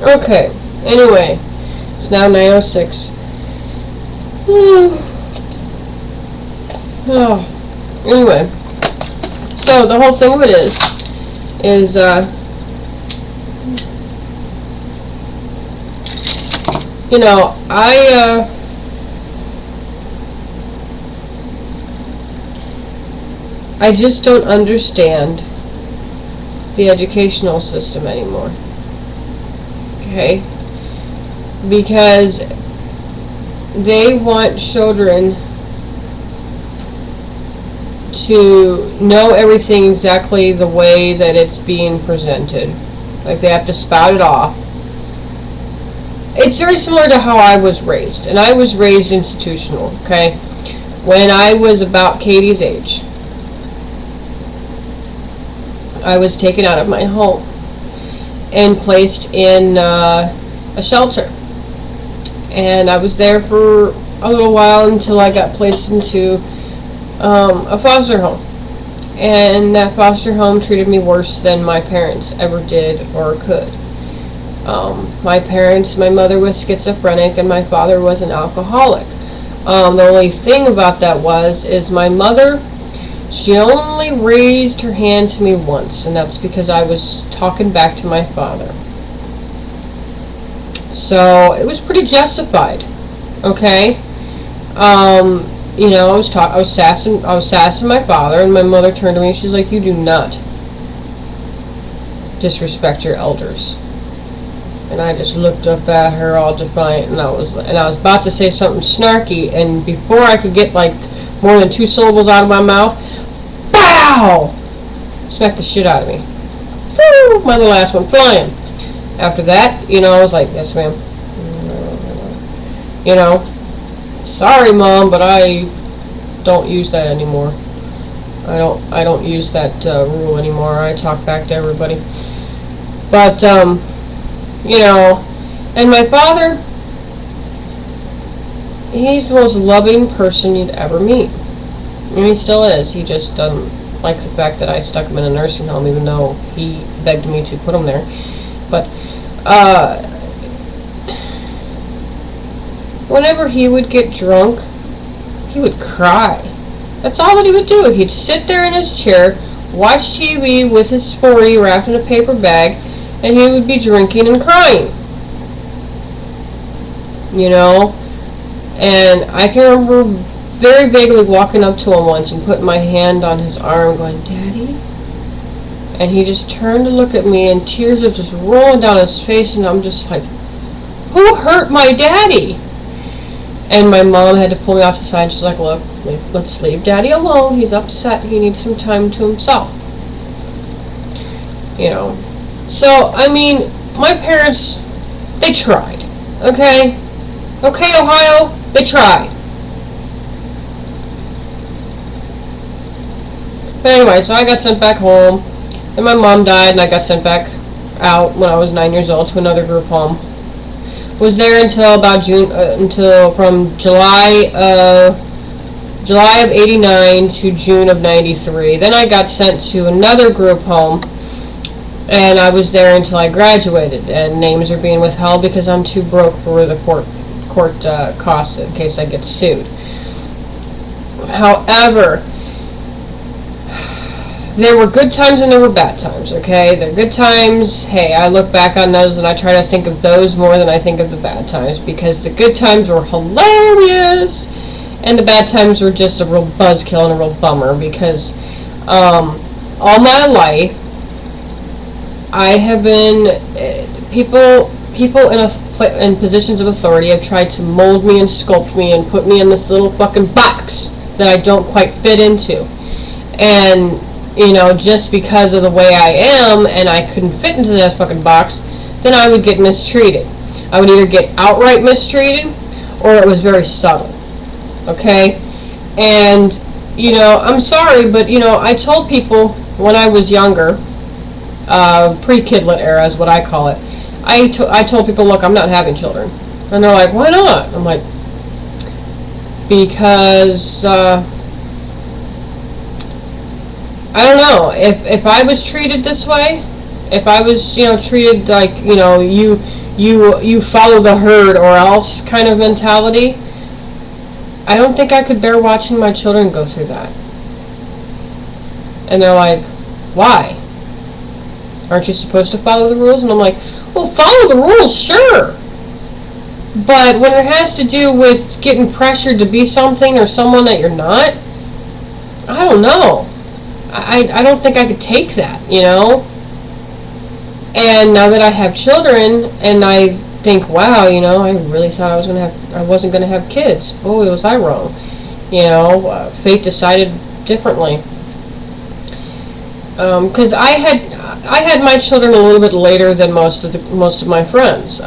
Okay, anyway, it's now 9:06. Oh, anyway, so the whole thing of it is, you know, I just don't understand the educational system anymore. Okay? Because they want children to know everything exactly the way that it's being presented. Like they have to spout it off. It's very similar to how I was raised. And I was raised institutional, okay? When I was about Katie's age, I was taken out of my home and placed in a shelter. And I was there for a little while until I got placed into a foster home. And that foster home treated me worse than my parents ever did or could. My mother was schizophrenic and my father was an alcoholic. The only thing about that is my mother, she only raised her hand to me once, and that's because I was talking back to my father. So it was pretty justified, okay? You know, I was sassing my father, and my mother turned to me and she's like, "You do not disrespect your elders." And I just looked up at her all defiant, and I was about to say something snarky, and before I could get like more than 2 syllables out of my mouth, BOW! Smacked the shit out of me. Woo! My little ass went flying. After that, you know, I was like, "Yes, ma'am." You know, "Sorry, Mom, but I don't use that anymore. I don't use that rule anymore. I talk back to everybody." But you know, and my father, he's the most loving person you'd ever meet. And he still is. He just doesn't like the fact that I stuck him in a nursing home, even though he begged me to put him there. But whenever he would get drunk, he would cry. That's all that he would do. He'd sit there in his chair, watch TV with his 40 wrapped in a paper bag, and he would be drinking and crying. You know? And I can remember very vaguely walking up to him once and putting my hand on his arm going, "Daddy?" And he just turned to look at me and tears are just rolling down his face, and I'm just like, "Who hurt my daddy?" And my mom had to pull me off the side. She's like, "Look, let's leave Daddy alone. He's upset. He needs some time to himself." You know? So, I mean, my parents, they tried. Okay? Okay, Ohio? They tried. But anyway, so I got sent back home. And my mom died, and I got sent back out when I was 9 years old to another group home. Was there until about from July of '89 to June of '93. Then I got sent to another group home, and I was there until I graduated. And names are being withheld because I'm too broke for the court costs in case I get sued. However, there were good times and there were bad times, okay? The good times, hey, I look back on those and I try to think of those more than I think of the bad times, because the good times were hilarious and the bad times were just a real buzzkill and a real bummer, because all my life I have been people in positions of authority have tried to mold me and sculpt me and put me in this little fucking box that I don't quite fit into. And you know, just because of the way I am, and I couldn't fit into that fucking box, then I would get mistreated. I would either get outright mistreated, or it was very subtle. Okay? And, you know, I'm sorry, but, you know, I told people when I was younger, pre-kidlet era is what I call it, I told people, look, I'm not having children. And they're like, why not? I'm like, because, I don't know, if I was treated this way, If I was, treated like, you follow the herd or else kind of mentality, I don't think I could bear watching my children go through that. And they're like, why? Aren't you supposed to follow the rules? And I'm like, well, follow the rules, sure. But when it has to do with getting pressured to be something or someone that you're not, I don't know. I don't think I could take that, And now that I have children, and I think, wow, I really thought I wasn't gonna have kids. Boy, was I wrong. Fate decided differently. Because I had my children a little bit later than most of my friends.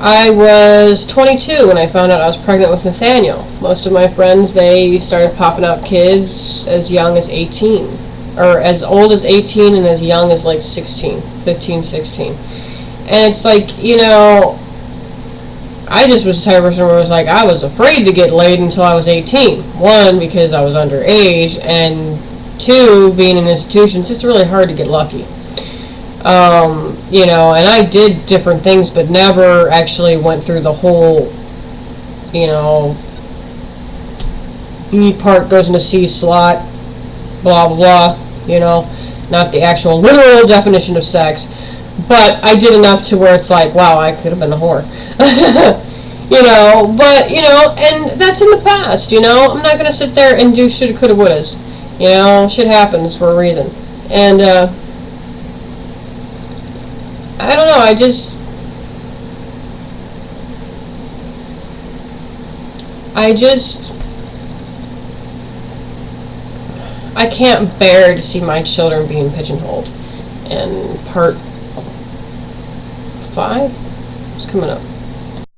I was 22 when I found out I was pregnant with Nathaniel. Most of my friends, they started popping out kids as young as 18. Or as old as 18 and as young as like 16, 15, 16. And it's like, I just was the type of person where it was like, I was afraid to get laid until I was 18. One, because I was underage, and two, being in institutions, it's really hard to get lucky. And I did different things, but never actually went through the whole, B part goes into C slot, blah, blah, blah, not the actual literal definition of sex, but I did enough to where it's like, wow, I could have been a whore. And that's in the past, I'm not going to sit there and do shoulda, coulda, wouldas. Shit happens for a reason. And, I don't know, I can't bear to see my children being pigeonholed. And part 5 is coming up.